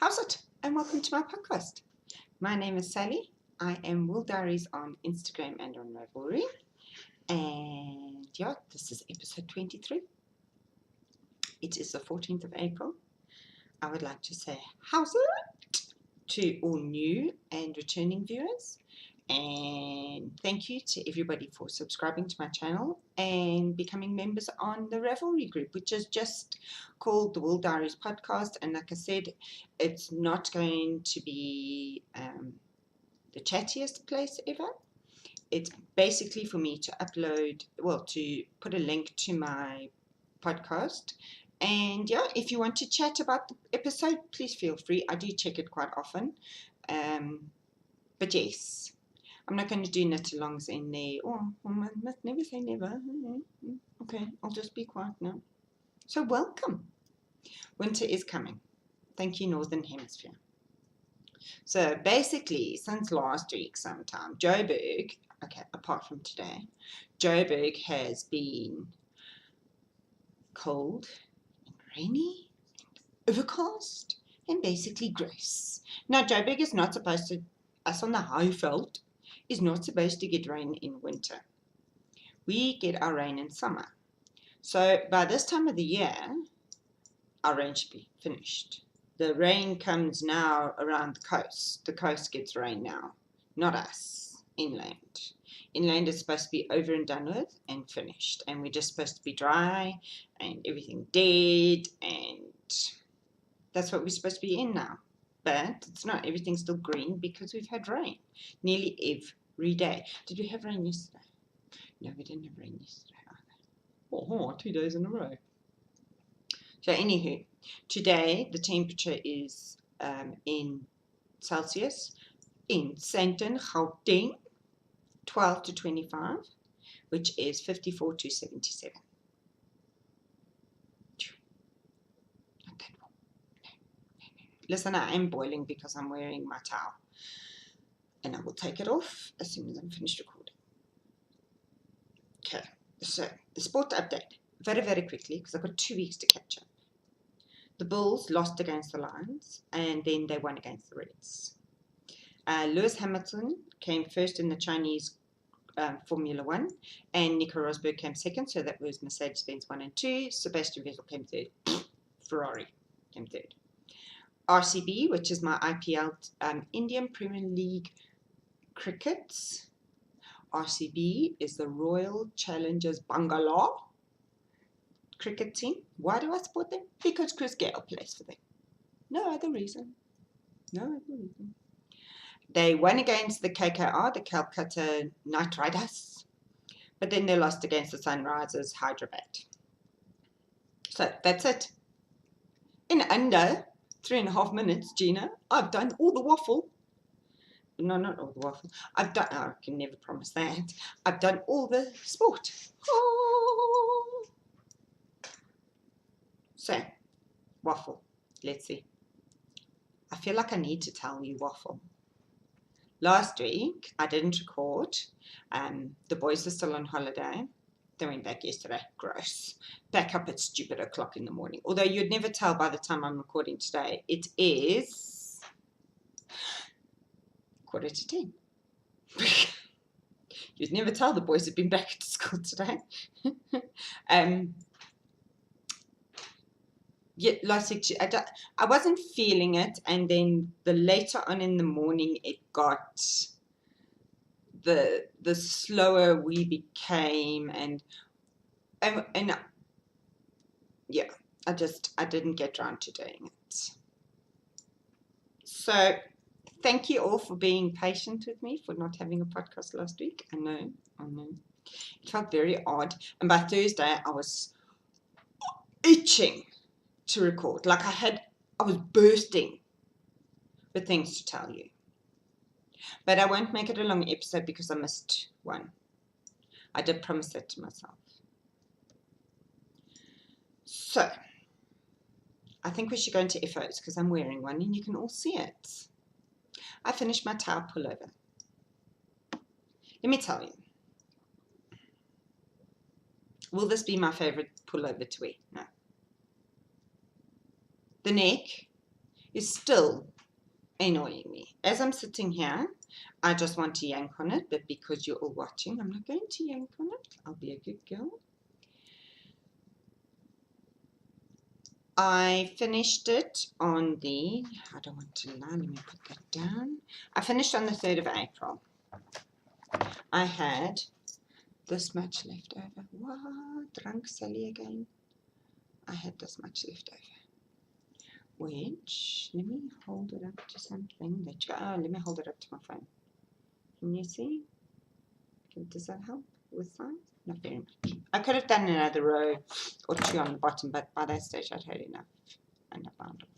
How's it? And welcome to my podcast. My name is Sally. I am Wool Diaries on Instagram and on Ravelry. And yeah, this is episode 23. It is the 14th of April. I would like to say how's it to all new and returning viewers. And thank you to everybody for subscribing to my channel and becoming members on the Ravelry group, which is just called the Wool Diaries Podcast. And like I said, it's not going to be the chattiest place ever. It's basically for me to upload, to put a link to my podcast. And yeah, if you want to chat about the episode, please feel free. I do check it quite often. But yes, I'm not going to do knit-alongs in there. Oh, I must never say never. Okay, I'll just be quiet now. So welcome. Winter is coming. Thank you, Northern Hemisphere. So basically, since last week sometime, Joburg, okay, apart from today, Joburg has been cold and rainy and overcast and basically gross. Now, Joburg is not supposed to, us on the Highveld, is not supposed to get rain in winter. We get our rain in summer. So by this time of the year, our rain should be finished. The rain comes now around the coast. The coast gets rain now, not us, inland. Inland is supposed to be over and done with and finished. And we're just supposed to be dry and everything dead. And that's what we're supposed to be in now. But it's not. Everything's still green because we've had rain nearly every day. Did we have rain yesterday? No, we didn't have rain yesterday either. Oh, 2 days in a row. So anywho, today the temperature is in Celsius in Sandton, Gauteng, 12 to 25, which is 54 to 77. Not that warm. No. Listen, I am boiling because I'm wearing my towel. And I will take it off as soon as I'm finished recording. Okay, so the sport update. Very, very quickly, because I've got 2 weeks to catch up. The Bulls lost against the Lions, and then they won against the Reds. Lewis Hamilton came first in the Chinese Formula 1, and Nico Rosberg came second, so that was Mercedes-Benz 1 and 2. Sebastian Vettel came third. Ferrari came third. RCB, which is my IPL, Indian Premier League Cricket. RCB is the Royal Challengers Bangalore cricket team. Why do I support them? Because Chris Gayle plays for them. No other reason. They won against the KKR, the Calcutta Knight Riders, but then they lost against the Sunrisers Hyderabad. So that's it. In under 3.5 minutes, Gina, I've done all the waffle. No, not all the waffle. I can never promise that. I've done all the sport. Oh. So, waffle. Let's see. I feel like I need to tell you waffle. Last week, I didn't record. The boys are still on holiday. They went back yesterday. Gross. Back up at stupid o'clock in the morning. Although you'd never tell by the time I'm recording today. It is 9:45. You'd never tell the boys have been back at school today. Yeah, last week I wasn't feeling it, and then the later on in the morning it got the slower we became, and yeah, I didn't get around to doing it. So thank you all for being patient with me for not having a podcast last week. I know. It felt very odd, and by Thursday I was itching to record. Like I was bursting with things to tell you. But I won't make it a long episode because I missed one. I did promise that to myself. So, I think we should go into FOs because I'm wearing one and you can all see it. I finished my towel pullover. Let me tell you. Will this be my favorite pullover to wear? No. The neck is still annoying me. As I'm sitting here, I just want to yank on it, but because you're all watching, I'm not going to yank on it. I'll be a good girl. I finished it on the, I don't want to lie, let me put that down. I finished on the 3rd of April. I had this much left over. What? Drunk Sally again. I had this much left over. Which, let me hold it up to something. Let me hold it up to my phone. Can you see? Does that help with size? Not very much. I could have done another row or 2 on the bottom, but by that stage I'd had enough. And I found it.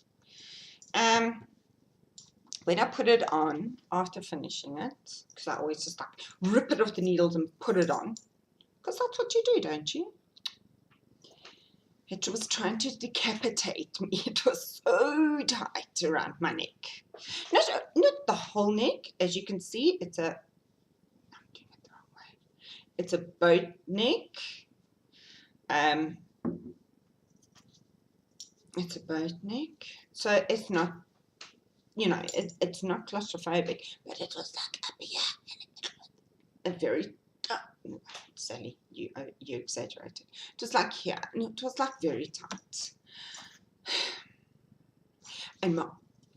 When I put it on after finishing it, because I always just like rip it off the needles and put it on, because that's what you do, don't you? It was trying to decapitate me. It was so tight around my neck. Not the whole neck. As you can see, it's a, I'm doing it the wrong way. It's a boat neck. It's a boat neck. So it's not, you know, it's not claustrophobic, but it was like up here. A very, Sally, you exaggerated. It was like here, and it was like very tight. And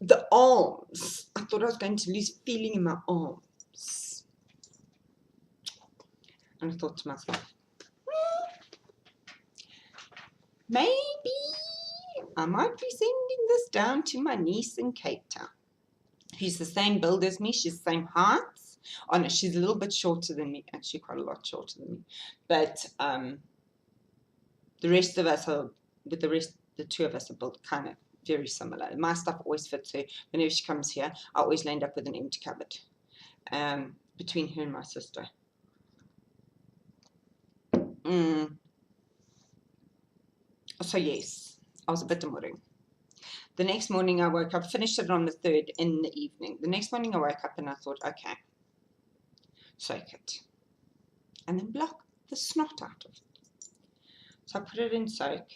the arms, I thought I was going to lose feeling in my arms. And I thought to myself, maybe I might be sending this down to my niece in Cape Town, who's the same build as me. She's the same height. Oh no, she's a little bit shorter than me, actually quite a lot shorter than me. But the rest of us are, the 2 of us are built kind of very similar. My stuff always fits her. Whenever she comes here, I always end up with an empty cupboard between her and my sister. So yes, I was a bit demurring. The next morning I woke up, finished it on the 3rd in the evening. The next morning I woke up and I thought, okay, soak it. And then block the snot out of it. So I put it in soak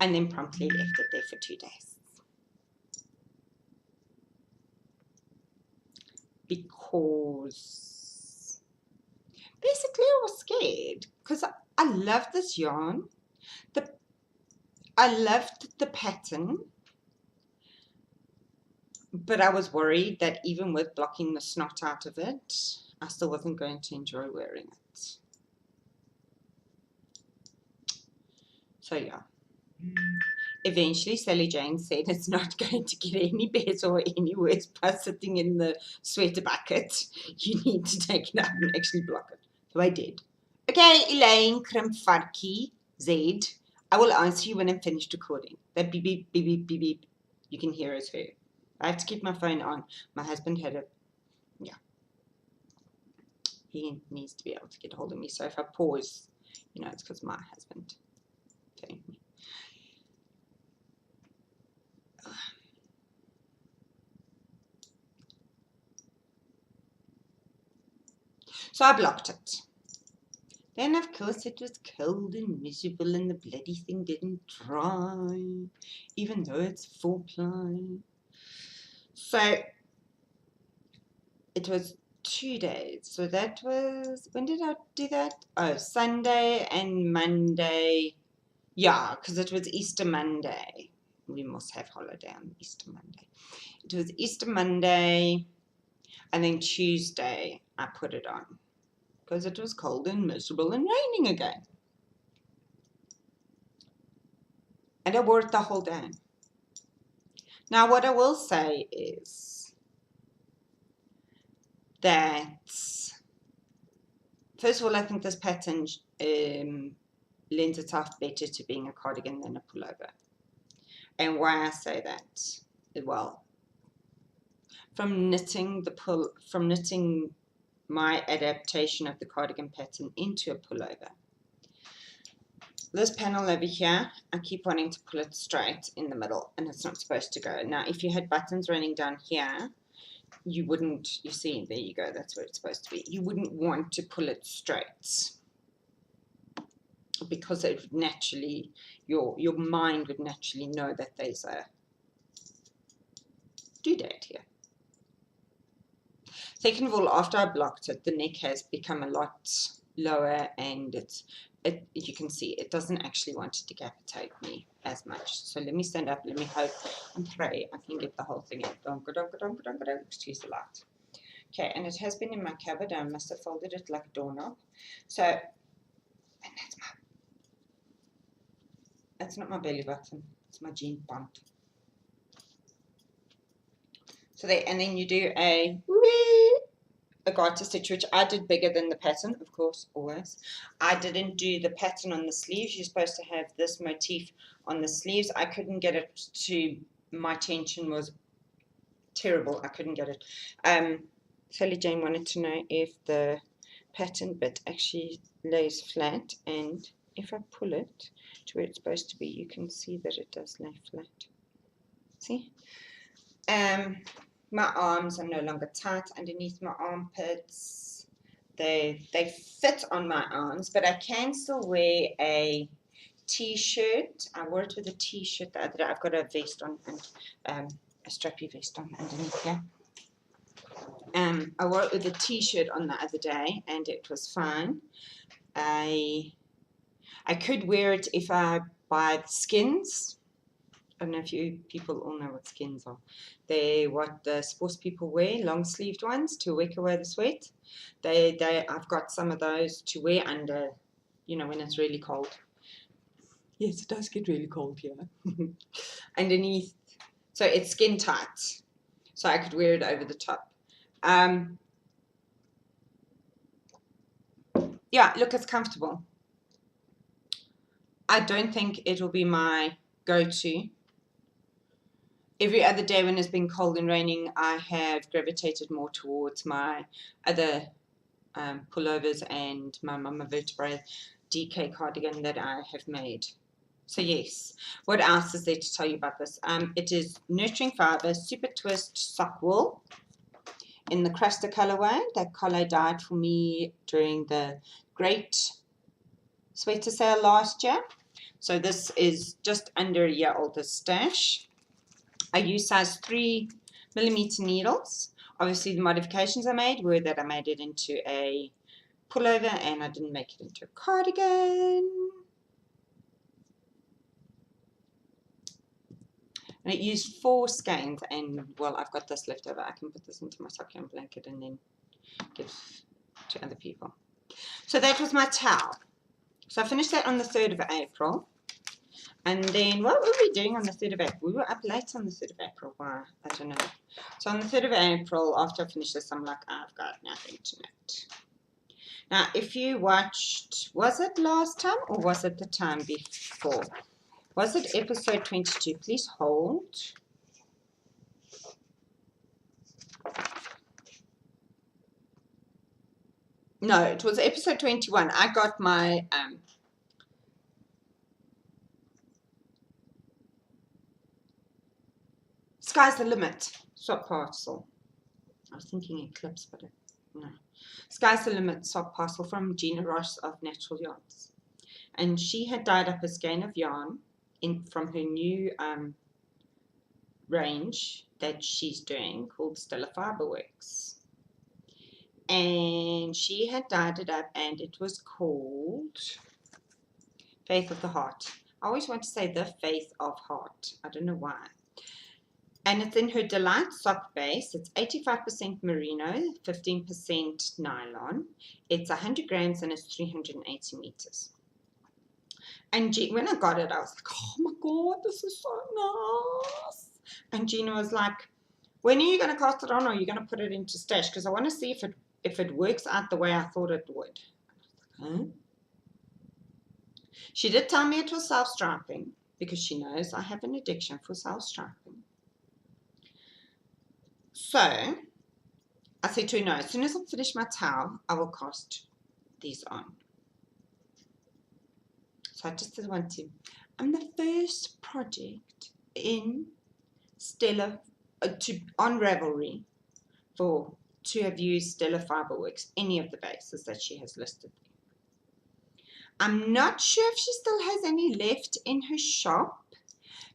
and then promptly left it there for 2 days. Because basically I was scared because I love this yarn. I loved the pattern, but I was worried that even with blocking the snot out of it, I still wasn't going to enjoy wearing it. So yeah. Eventually, Sally Jane said it's not going to get any better or any worse by sitting in the sweater bucket. You need to take it out and actually block it. So I did. Okay, Elaine Krimpvarkie Z. I will answer you when I'm finished recording. That beep, beep, beep, beep, beep, beep. You can hear as her. I have to keep my phone on. My husband had a, yeah. He needs to be able to get a hold of me. So if I pause, you know, it's because my husband telling me. So I blocked it. Then, of course, it was cold and miserable and the bloody thing didn't dry, even though it's 4-ply. So it was 2 days. So that was, when did I do that? Oh, Sunday and Monday. Yeah, because it was Easter Monday. We must have holiday on Easter Monday. It was Easter Monday, and then Tuesday I put it on because it was cold and miserable and raining again. And I wore it the whole day. Now, what I will say is that, first of all, I think this pattern lends itself better to being a cardigan than a pullover. And why I say that, well, from knitting my adaptation of the cardigan pattern into a pullover. This panel over here, I keep wanting to pull it straight in the middle, and it's not supposed to go. Now, if you had buttons running down here, you wouldn't, you see, there you go, that's where it's supposed to be. You wouldn't want to pull it straight because it would naturally, your mind would naturally know that there's a doodad here. Second of all, after I blocked it, the neck has become a lot lower, and you can see it doesn't actually want to decapitate me as much. So let me stand up, let me hope and pray I can get the whole thing out. Excuse the light. Okay, and it has been in my cupboard. I must have folded it like a doorknob. So, and that's not my belly button, it's my jean pant. So there, and then you do a garter stitch, which I did bigger than the pattern, of course, always. I didn't do the pattern on the sleeves. You're supposed to have this motif on the sleeves. I couldn't get it to, my tension was terrible. I couldn't get it. Sally Jane wanted to know if the pattern bit actually lays flat, and if I pull it to where it's supposed to be, you can see that it does lay flat. See? My arms are no longer tight underneath my armpits. They fit on my arms, but I can still wear a t-shirt. I wore it with a t-shirt the other day. I've got a vest on, and a strappy vest on underneath here. I wore it with a t-shirt on the other day, and it was fine. I could wear it if I buy skins. I don't know if you people all know what skins are. They're what the sports people wear, long-sleeved ones to wick away the sweat. I've got some of those to wear under, you know, when it's really cold. Yes, it does get really cold here. Underneath, so it's skin tight, so I could wear it over the top. Yeah, look, it's comfortable. I don't think it'll be my go-to. Every other day when it's been cold and raining, I have gravitated more towards my other pullovers and my Mama Vertebrae DK cardigan that I have made. So yes, what else is there to tell you about this? It is Nurturing Fiber Super Twist Sock Wool in the Cruster colorway. That color died for me during the great sweater sale last year. So this is just under a year old stash. I use size 3mm needles. Obviously the modifications I made were that I made it into a pullover and I didn't make it into a cardigan. And it used 4 skeins, and well, I've got this left over. I can put this into my succulent blanket and then give to other people. So that was my towel. So I finished that on the 3rd of April. And then what were we doing on the 3rd of April? We were up late on the 3rd of April. Why? I don't know. So on the 3rd of April, after I finished this, I'm like, I've got nothing to note. Now, if you watched, was it last time or was it the time before? Was it episode 22? Please hold. No, it was episode 21. I got my Sky's the Limit swap parcel. I was thinking Eclipse, but no. Sky's the Limit swap parcel from Gina Ross of Natural Yarns. And she had dyed up a skein of yarn from her new range that she's doing called Stella Fiberworks. And she had dyed it up, and it was called Faith of the Heart. I always want to say the Faith of Heart. I don't know why. And it's in her Delight sock base. It's 85% merino, 15% nylon. It's 100 grams and it's 380 meters. And when I got it, I was like, oh my God, this is so nice. And Gina was like, when are you going to cast it on, or are you going to put it into stash? Because I want to see if it works out the way I thought it would. Huh? She did tell me it was self-striping, because she knows I have an addiction for self-striping. So I said to her, no, as soon as I finish my towel, I will cast these on. So I just want to, I'm the first project in Stella, on Ravelry to have used Stella Fiberworks, any of the bases that she has listed there. I'm not sure if she still has any left in her shop,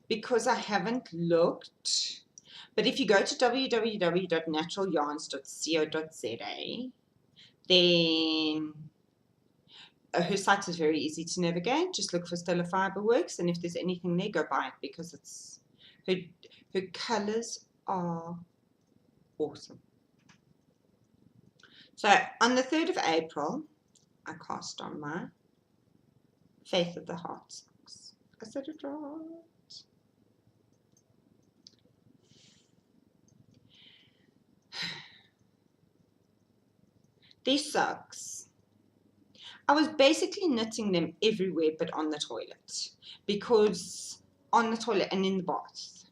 because I haven't looked. But if you go to www.naturalyarns.co.za, then her site is very easy to navigate. Just look for Stella Fiberworks, and if there's anything there, go buy it, because it's her colors are awesome. So on the 3rd of April, I cast on my Faith of the Heart socks. I said it right. These socks, I was basically knitting them everywhere but on the toilet, because on the toilet and in the bath,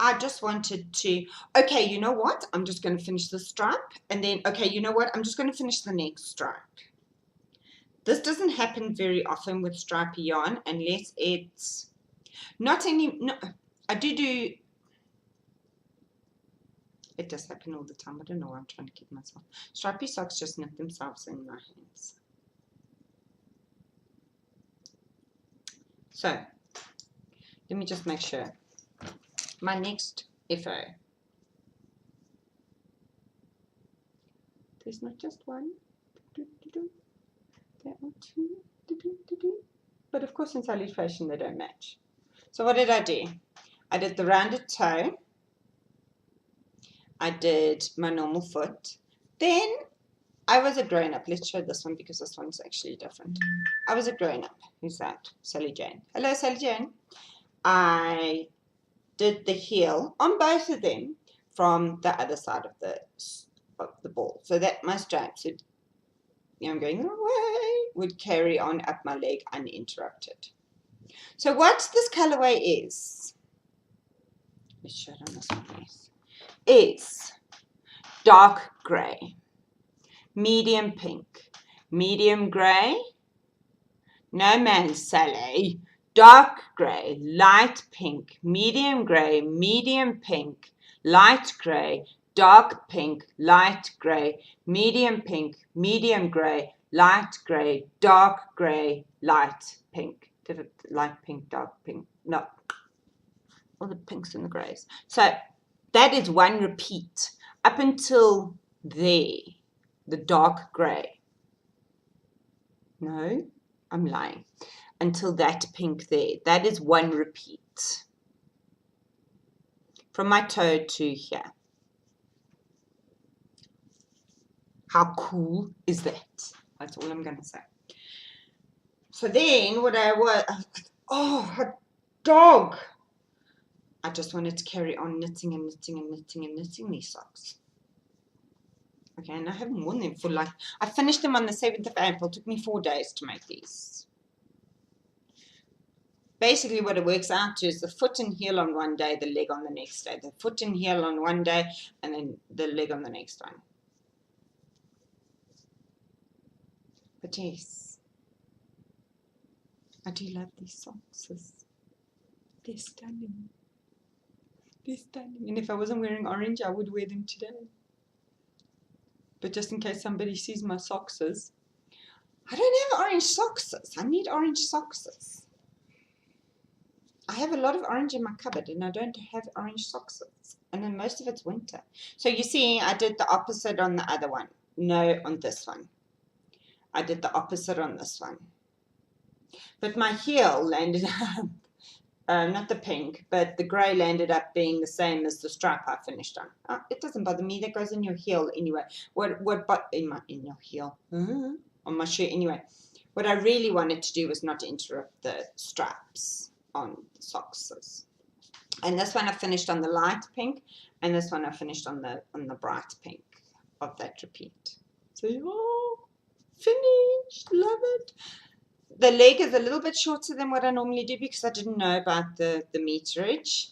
I just wanted to, okay, you know what? I'm just going to finish the stripe, and then, okay, you know what? I'm just going to finish the next stripe. This doesn't happen very often with stripy yarn, unless it's not any, no, I do, it does happen all the time. I don't know why I'm trying to keep myself. Stripy socks just knit themselves in my hands. So, let me just make sure. My next FO. There's not just one. There are two. But of course in Sally's fashion they don't match. So what did I do? I did the rounded toe. I did my normal foot. Then I was a grown-up. Let's show this one because this one's actually different. I was a grown-up. Who's that? Sally Jane. Hello, Sally Jane. I did the heel on both of them from the other side of the ball, so that my stripes would, I'm going away, would carry on up my leg uninterrupted. So what this colorway is, let's show it on this one, yes, is dark gray, medium pink, medium gray, no man Sally, dark gray, light pink, medium gray, medium pink, light gray, dark pink, light gray, medium pink, medium gray, light gray, dark gray, light pink. Did it light pink, dark pink? No. All the pinks and the grays. So that is one repeat up until there, the dark gray. No, I'm lying. Until that pink there. That is one repeat. From my toe to here. How cool is that? That's all I'm going to say. So then what I was, oh, a dog. I just wanted to carry on knitting and knitting and knitting and knitting these socks. Okay, and I haven't worn them for like, I finished them on the 7th of April. It took me 4 days to make these. Basically what it works out to is the foot and heel on one day, the leg on the next day. The foot and heel on one day, and then the leg on the next one. But yes, I do love these socks. They're stunning. They're stunning. And if I wasn't wearing orange, I would wear them today. But just in case somebody sees my socks, I don't have orange socks. I need orange socks. I have a lot of orange in my cupboard, and I don't have orange socks. And then most of it's winter. So you see, I did the opposite on the other one. No, on this one. I did the opposite on this one. But my heel landed up, not the pink, but the grey landed up being the same as the stripe I finished on. It doesn't bother me. That goes in your heel anyway. In your heel? On my shirt anyway. What I really wanted to do was not to interrupt the straps on the socks. And this one I finished on the light pink, and this one I finished on the bright pink of that repeat. So finished, love it. The leg is a little bit shorter than what I normally do because I didn't know about the meterage.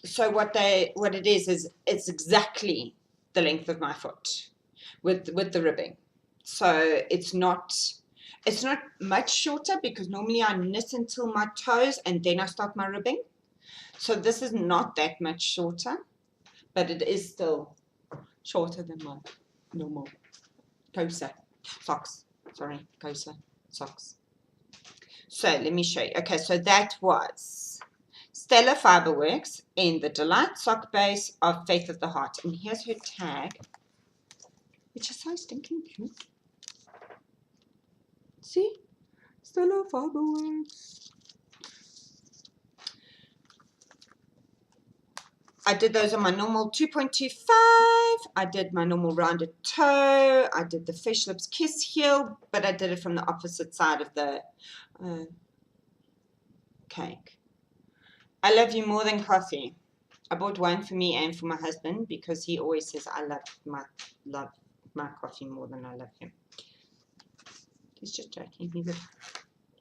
So what it is it's exactly the length of my foot with the ribbing. So it's not much shorter because normally I knit until my toes and then I start my ribbing. So this is not that much shorter, but it is still shorter than my normal Kosa socks. Sorry, Kosa socks. So let me show you. Okay, so that was Stella Fiberworks in the Delight Sock Base of Faith of the Heart. And here's her tag, which is so stinking cute. See? Stella Fiberworks. I did those on my normal 2.25. I did my normal rounded toe. I did the Fish Lips Kiss heel, but I did it from the opposite side of the cake. I love you more than coffee. I bought one for me and for my husband because he always says I love my coffee more than I love him. He's just joking.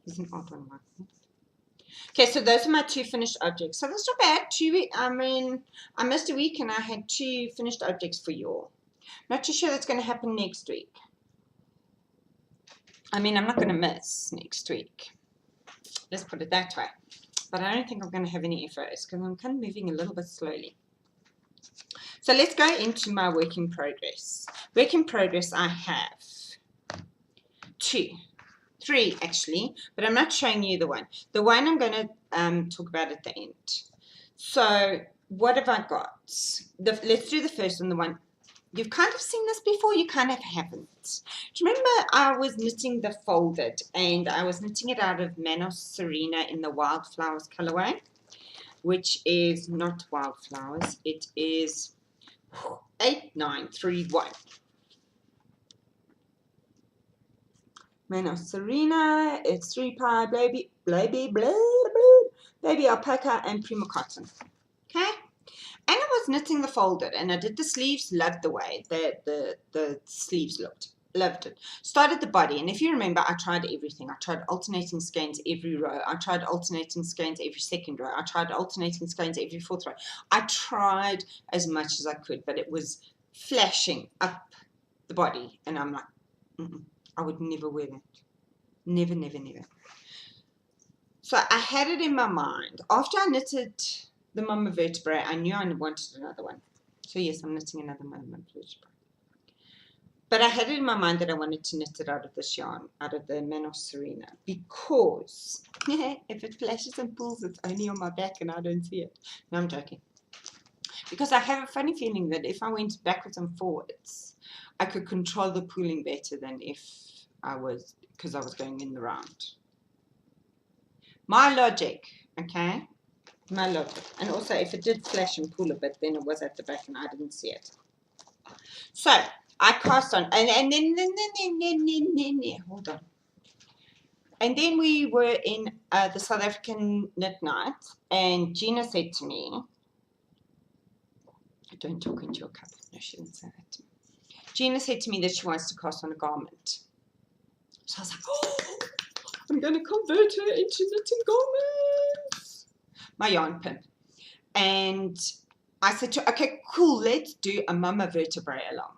He's an odd one like me. Okay, so those are my 2 finished objects. So that's not bad. 2 weeks. I mean, I missed a week and I had 2 finished objects for you all. Not too sure that's going to happen next week. I mean, I'm not going to miss next week. Let's put it that way. But I don't think I'm going to have any FOs because I'm kind of moving a little bit slowly. So let's go into my work in progress. Work in progress, I have 2. 3 actually, but I'm not showing you the one. The one I'm going to talk about at the end. So what have I got? Let's do the first one, the one. You've kind of seen this before, you kind of haven't. Do you remember I was knitting the folded and I was knitting it out of Manos Serena in the Wildflowers colorway, which is not Wildflowers, it is 8931. Manos Serena, it's 3-ply baby alpaca and prima cotton. Okay, and I was knitting the folded, and I did the sleeves. Loved the way the sleeves looked. Loved it. Started the body, and if you remember, I tried everything. I tried alternating skeins every row. I tried alternating skeins every second row. I tried alternating skeins every 4th row. I tried as much as I could, but it was flashing up the body, and I'm like, I would never wear that. Never, never, never. So I had it in my mind. After I knitted the Mama Vertebrae, I knew I wanted another one. So yes, I'm knitting another Mama Vertebrae. But I had it in my mind that I wanted to knit it out of this yarn, out of the Manos Serena, because if it flashes and pulls, it's only on my back and I don't see it. No, I'm joking. Because I have a funny feeling that if I went backwards and forwards, I could control the pulling better than if I was, because I was going in the round. My logic, okay? My logic. And also, if it did flash and pull a bit, then it was at the back and I didn't see it. So, I cast on, and then, hold on. And then we were in the South African Knit Night, and Gina said to me, don't talk into your cup. No, she didn't say that to me. Gina said to me that she wants to cast on a garment. So I was like, oh, I'm going to convert her into knitting garments. My yarn pin. And I said to her, okay, cool, let's do a Mama Vertebrae along.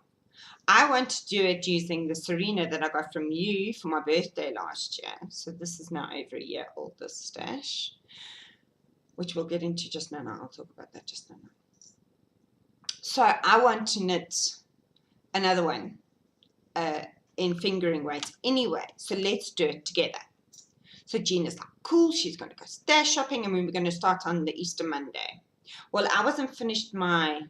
I want to do it using the Serena that I got from you for my birthday last year. So this is now over a year old, this stash, which we'll get into just now. I'll talk about that just now. So I want to knit another one in fingering weights anyway. So let's do it together. So Gina's like, cool, she's going to go stash shopping and we were going to start on the Easter Monday. Well, I wasn't finished my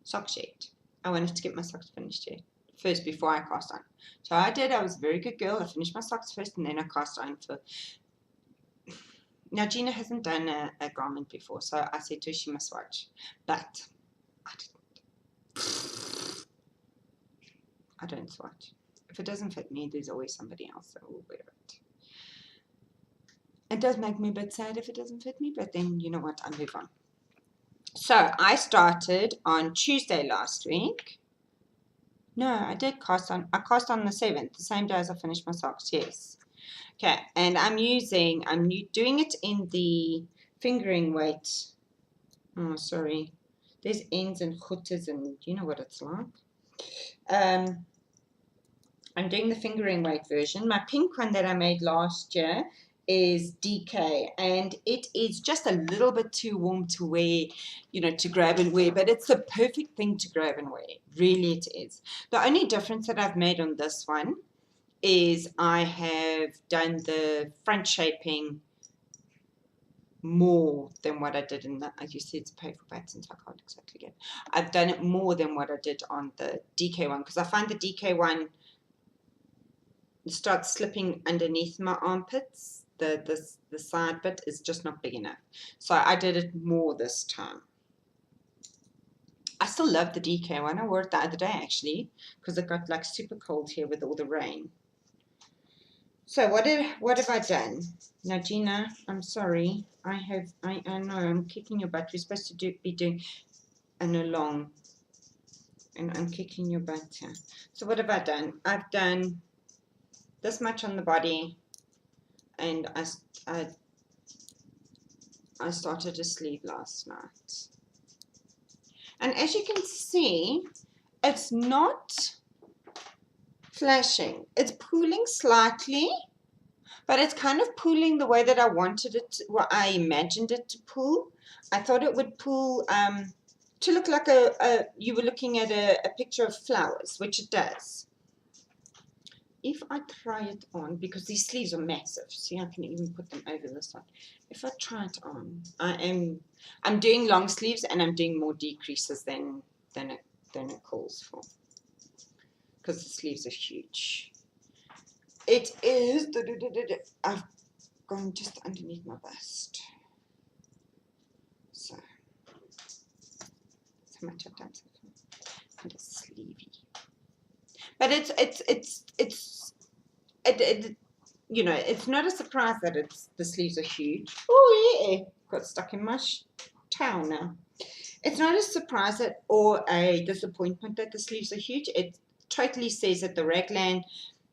socks yet. I wanted to get my socks finished yet, first before I cast on. So I did. I was a very good girl. I finished my socks first and then I cast on for... Now, Gina hasn't done a garment before, so I said to her she must watch. But I didn't. I don't swatch. If it doesn't fit me, there's always somebody else that will wear it. It does make me a bit sad if it doesn't fit me, but then, you know what, I move on. So, I started on Tuesday last week. No, I did cast on. I cast on the 7th, the same day as I finished my socks, yes. Okay, and I'm doing it in the fingering weight. Oh, sorry. There's ends and hooters and you know what it's like. I'm doing the fingering weight version. My pink one that I made last year is DK, and it is just a little bit too warm to wear, you know, to grab and wear, but it's the perfect thing to grab and wear. Really it is. The only difference that I've made on this one is I have done the front shaping more than what I did in the, as you said, it's paper patterns, I can't exactly get. I've done it more than what I did on the DK one, because I find the DK one starts slipping underneath my armpits. The side bit is just not big enough. So I did it more this time. I still love the DK one. I wore it the other day actually, because it got like super cold here with all the rain. So what have I done? Now Gina, I'm sorry. I know I'm kicking your butt. We're supposed to be doing an along, and I'm kicking your butt here. So what have I done? I've done this much on the body, and I started a sleeve last night. And as you can see, it's not flashing. It's pooling slightly, but it's kind of pooling the way that I wanted it to, well, I imagined it to pool. I thought it would pool to look like you were looking at a picture of flowers, which it does. If I try it on, because these sleeves are massive, see, I can even put them over this one. If I try it on, I'm doing long sleeves, and I'm doing more decreases than it calls for, because the sleeves are huge. It is, I've gone just underneath my bust. So that's how much I've done so far. And it's sleevey. But you know, it's not a surprise that the sleeves are huge. Oh yeah, got stuck in my towel now. It's not a surprise or a disappointment that the sleeves are huge. It totally says that the raglan,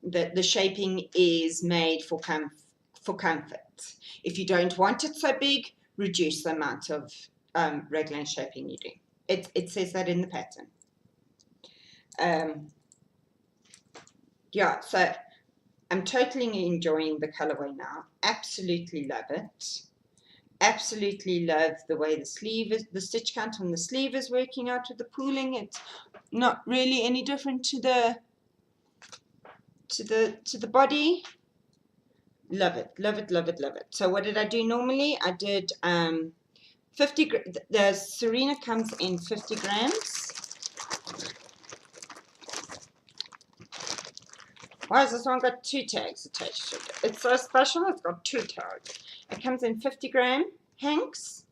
that the shaping is made for comfort. If you don't want it so big, reduce the amount of raglan shaping you do. It says that in the pattern. Yeah, so I'm totally enjoying the colorway now. Absolutely love it. Absolutely love the way the sleeve is, the stitch count on the sleeve is working out with the pooling. It's not really any different to the body. Love it, love it, love it, love it. So what did I do normally? I did 50, the Serena comes in 50 grams. Why has this one got 2 tags attached to it? It's so special, it's got 2 tags. It comes in 50 gram skeins.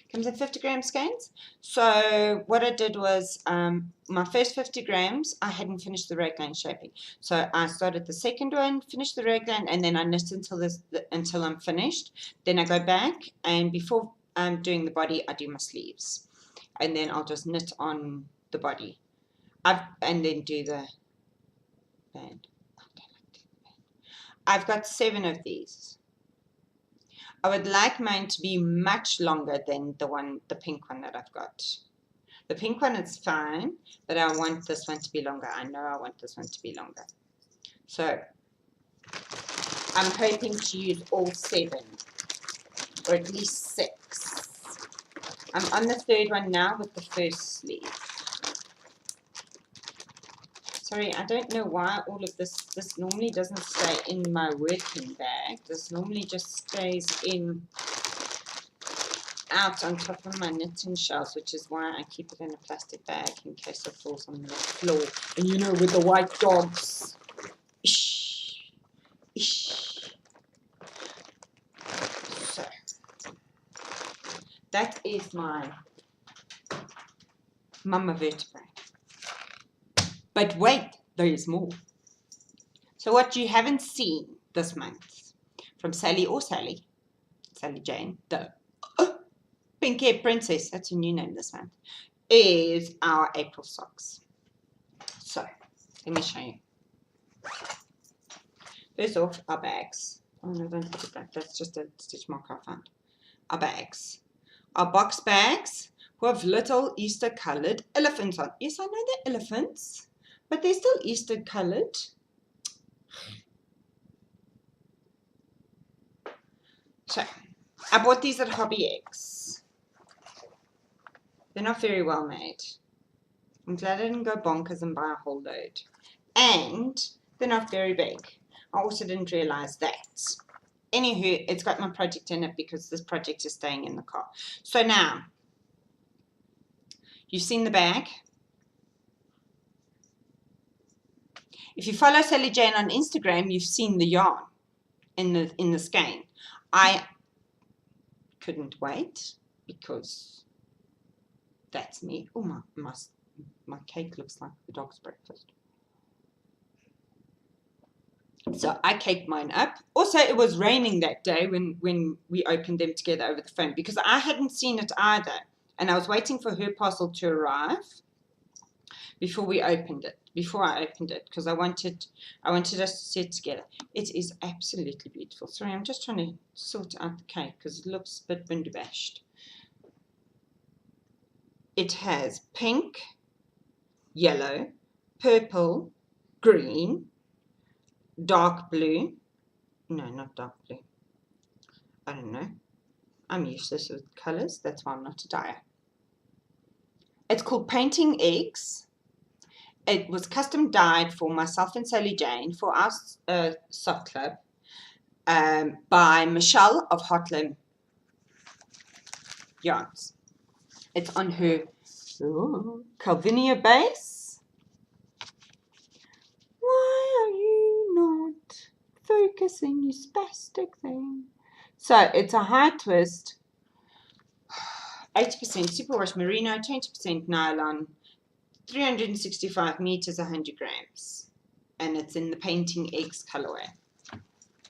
Comes in 50 gram skeins. So what I did was my first 50 grams, I hadn't finished the raglan shaping. So I started the second one, finished the raglan, and then I knit until I'm finished. Then I go back, and before I'm doing the body, I do my sleeves. And then I'll just knit on the body. And then do the band. I've got 7 of these. I would like mine to be much longer than the pink one that I've got. The pink one is fine, but I want this one to be longer. I know I want this one to be longer. So I'm hoping to use all 7, or at least 6. I'm on the 3rd one now with the first sleeve. Sorry, I don't know why all of this normally doesn't stay in my working bag. This normally just stays out on top of my knitting shelves, which is why I keep it in a plastic bag in case it falls on the floor. And you know, with the white dogs. Ish. Ish. So, that is my mama vertebrae. But wait, there is more. So what you haven't seen this month from Sally Jane, the Pink Hair Princess, that's her new name this month, is our April socks. So let me show you. First off, our bags. Oh no, don't put it back. That's just a stitch mark I found. Our bags. Our box bags with little Easter colored elephants on. Yes, I know they're elephants, but they're still Easter colored. So, I bought these at Hobby X. They're not very well made. I'm glad I didn't go bonkers and buy a whole load. And they're not very big. I also didn't realize that. Anywho, it's got my project in it because this project is staying in the car. So now, you've seen the bag. If you follow Sally Jane on Instagram, you've seen the yarn in the skein. I couldn't wait because that's me. Oh, my cake looks like the dog's breakfast. So I caked mine up. Also, it was raining that day when we opened them together over the phone because I hadn't seen it either. And I was waiting for her parcel to arrive before I opened it, because I wanted us to see it together. It is absolutely beautiful. Sorry, I'm just trying to sort out the cake because it looks a bit windy bashed. It has pink, yellow, purple, green, dark blue. No, not dark blue. I don't know. I'm useless with colors. That's why I'm not a dyer. It's called Painting Eggs. It was custom dyed for myself and Sally Jane for our sock club by Michelle of Heartland Yarns. It's on her Calvinia base. Why are you not focusing, you spastic thing? So it's a high twist, 80% superwash merino, 20% nylon, 365 meters, 100 grams, and it's in the Painting Eggs colorway.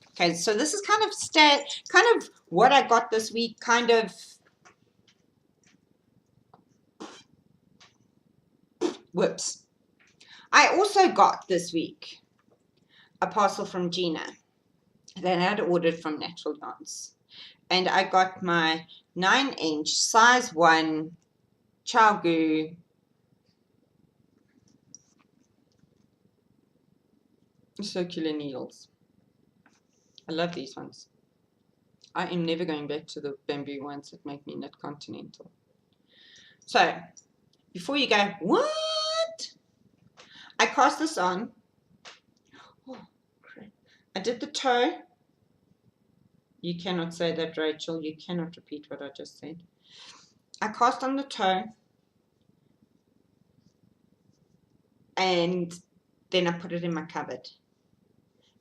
Okay, so this is kind of what I got this week, kind of whoops. I also got this week a parcel from Gina that I had ordered from Natural Yarns, and I got my 9-inch size 1 ChiaoGoo circular needles. I love these ones. I am never going back to the bamboo ones that make me knit continental. So, before you go, what? I cast this on. Oh, crap. I did the toe. You cannot say that, Rachel. You cannot repeat what I just said. I cast on the toe. And then I put it in my cupboard.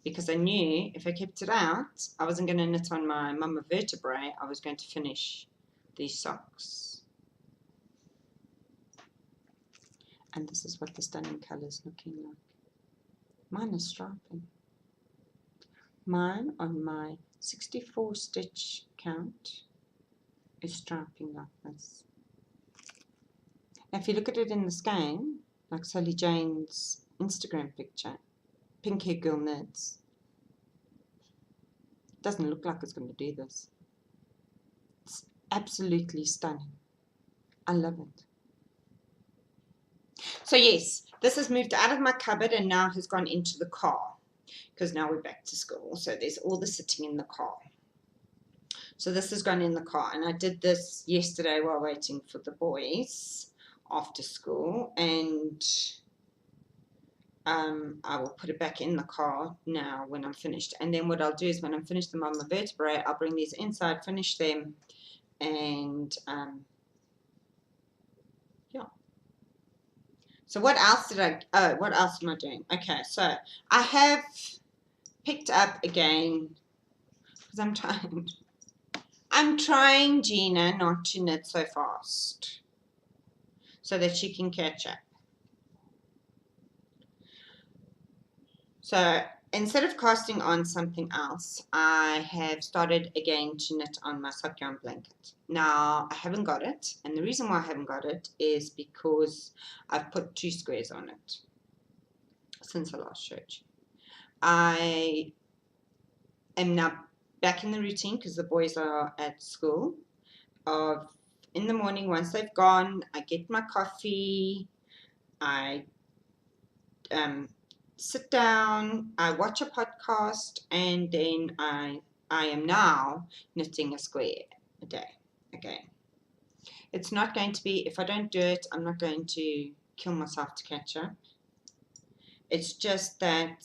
Because I knew if I kept it out, I wasn't going to knit on my mama vertebrae. I was going to finish these socks. And this is what the stunning colour is looking like. Mine is striping. Mine on my 64 stitch count is striping like this. Now if you look at it in the skein, like Sally Jane's Instagram picture, Pink Hair Girl Knits, doesn't look like it's going to do this. It's absolutely stunning. I love it. So yes, this has moved out of my cupboard and now has gone into the car, because now we're back to school. So there's all the sitting in the car. So this has gone in the car, and I did this yesterday while waiting for the boys after school, and I will put it back in the car now when I'm finished. And then what I'll do is when I'm finished them on the vertebrae, I'll bring these inside, finish them, and yeah. So what else did what else am I doing? Okay, so I have picked up again, because I'm trying Gina not to knit so fast so that she can catch up. So instead of casting on something else, I have started again to knit on my sock yarn blanket. Now, I haven't got it, and the reason why I haven't got it is because I've put 2 squares on it since I last showed you. I am now back in the routine because the boys are at school. In the morning, once they've gone, I get my coffee, I sit down, I watch a podcast, and then I am now knitting a square a day again. It's not going to be, if I don't do it, I'm not going to kill myself to catch up. It's just that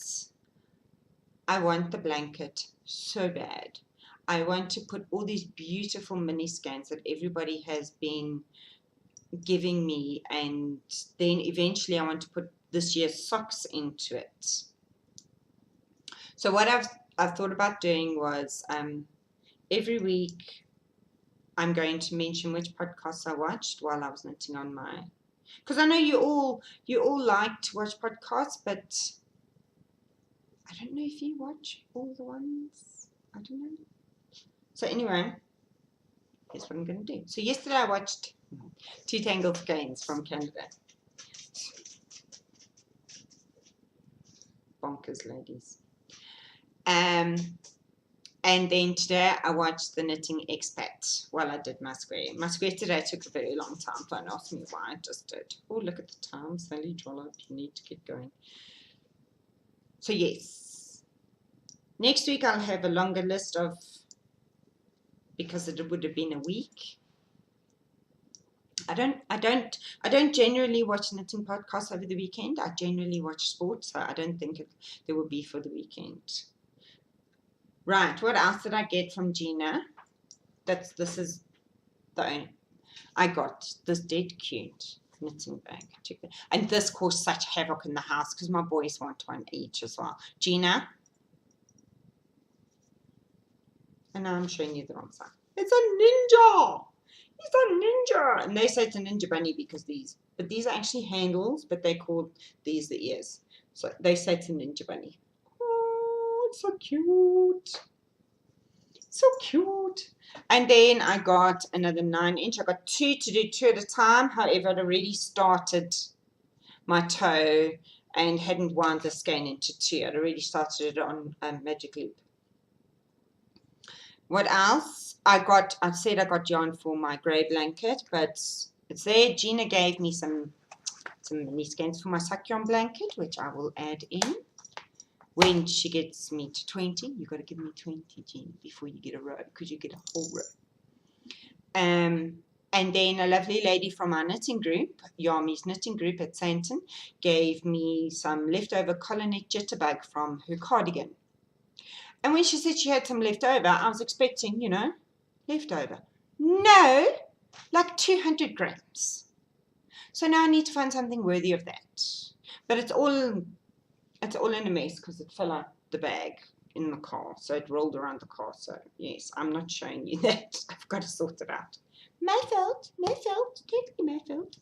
I want the blanket so bad. I want to put all these beautiful mini skeins that everybody has been giving me, and then eventually I want to put this year's socks into it. So what I've thought about doing was every week I'm going to mention which podcasts I watched while I was knitting on my, because I know you all like to watch podcasts, but I don't know if you watch all the ones. I don't know. So anyway, here's what I'm going to do. So yesterday I watched Two Tangled Skeins from Canada. Bonkers, ladies. And then today I watched The Knitting Expat while I did my square. My square today took a very long time. Don't ask me why, I just did. Oh, look at the time, Sally Drollop. You need to get going. So yes, next week I'll have a longer list of, because it would have been a week. I don't generally watch knitting podcasts over the weekend. I generally watch sports, so I don't think there will be for the weekend. Right, what else did I get from Gina? This is the, I got this dead cute knitting bag. And this caused such havoc in the house because my boys want one each as well. Gina. And now I'm showing you the wrong side. It's a ninja. It's a ninja. And they say it's a ninja bunny because but these are actually handles, but they call these the ears. So they say it's a ninja bunny. Oh, it's so cute. So cute. And then I got another 9-inch. I got 2 to do 2 at a time. However, I'd already started my toe and hadn't wound the skein into 2. I'd already started it on Magic Loop. What else? I said I got yarn for my grey blanket, but it's there. Gina gave me some mini skeins for my suck yarn blanket, which I will add in. When she gets me to 20, you've got to give me 20, Gina, before you get a row, because you get a whole row. And then a lovely lady from our knitting group, Yami's knitting group at Santon, gave me some leftover collar neck jitterbug from her cardigan. And when she said she had some left over, I was expecting, leftover. No, like 200 grams. So now I need to find something worthy of that. But it's all in a mess because it fell out the bag in the car. So it rolled around the car. So yes, I'm not showing you that. I've got to sort it out. My fault. Totally my fault.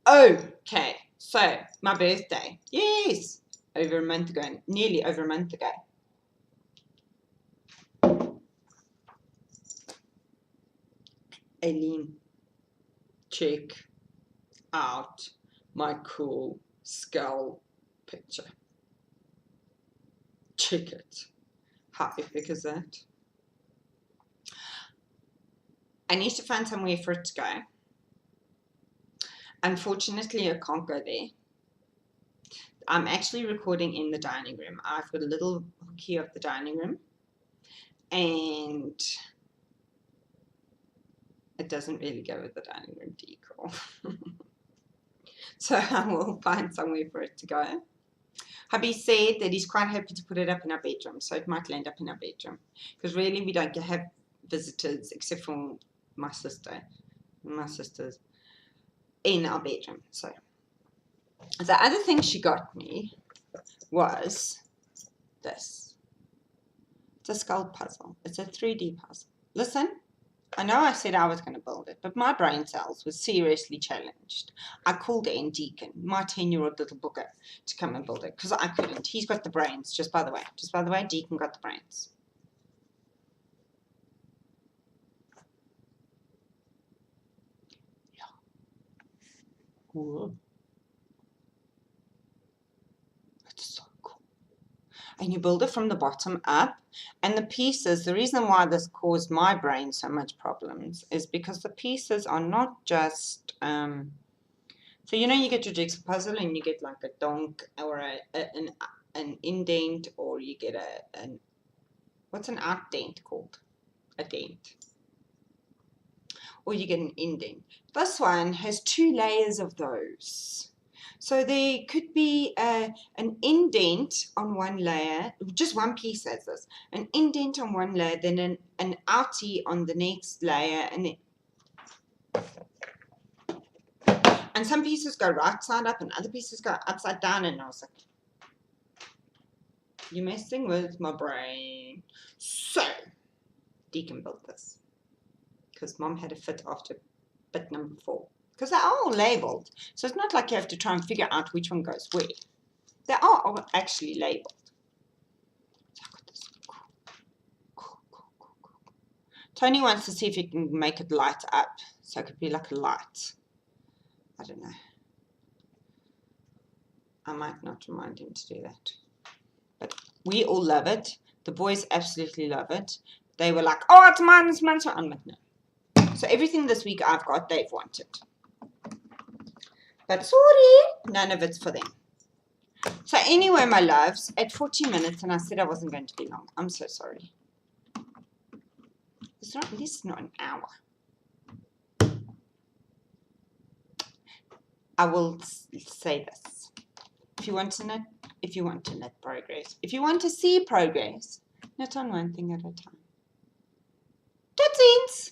Okay, so my birthday. Yes. Over a month ago, nearly over a month ago. Aileen, check out my cool skull picture. Check it. How epic is that? I need to find somewhere for it to go. Unfortunately, I can't go there. I'm actually recording in the dining room. I've got a little key of the dining room, and it doesn't really go with the dining room decor. So I will find somewhere for it to go. Hubby said that he's quite happy to put it up in our bedroom, so it might land up in our bedroom. Because really we don't have visitors except for my sister. My sister's in our bedroom. So the other thing she got me was this. It's a skull puzzle. It's a 3D puzzle. Listen, I know I said I was going to build it, but my brain cells were seriously challenged. I called in Deacon, my 10-year-old little booker, to come and build it because I couldn't. He's got the brains, just by the way. Just by the way, Deacon got the brains. Yeah. Whoa. It's so cool. And you build it from the bottom up. And the pieces, the reason why this caused my brain so much problems is because the pieces are not just, so you get your jigsaw puzzle and you get like a donk or an indent, or you get what's an outdent called? A dent. Or you get an indent. This one has 2 layers of those. So there could be an indent on one layer, just one piece has this, an indent on one layer, then an outie on the next layer, and some pieces go right side up and other pieces go upside down, and I was like, you're messing with my brain. So Deacon built this because Mom had a fit after bit number 4, because they're all labeled, so it's not like you have to try and figure out which one goes where. They are all actually labeled. So I got this. Cool. Tony wants to see if he can make it light up, so it could be like a light. I don't know. I might not remind him to do that. But we all love it. The boys absolutely love it. They were like, oh, it's mine, it's mine. So I'm like, no. So everything this week I've got, they've wanted. But sorry, none of it's for them. So anyway, my loves, at 40 minutes, and I said I wasn't going to be long. I'm so sorry. This is not an hour. I will say this. If you want to knit progress, if you want to see progress, knit on one thing at a time. That's it.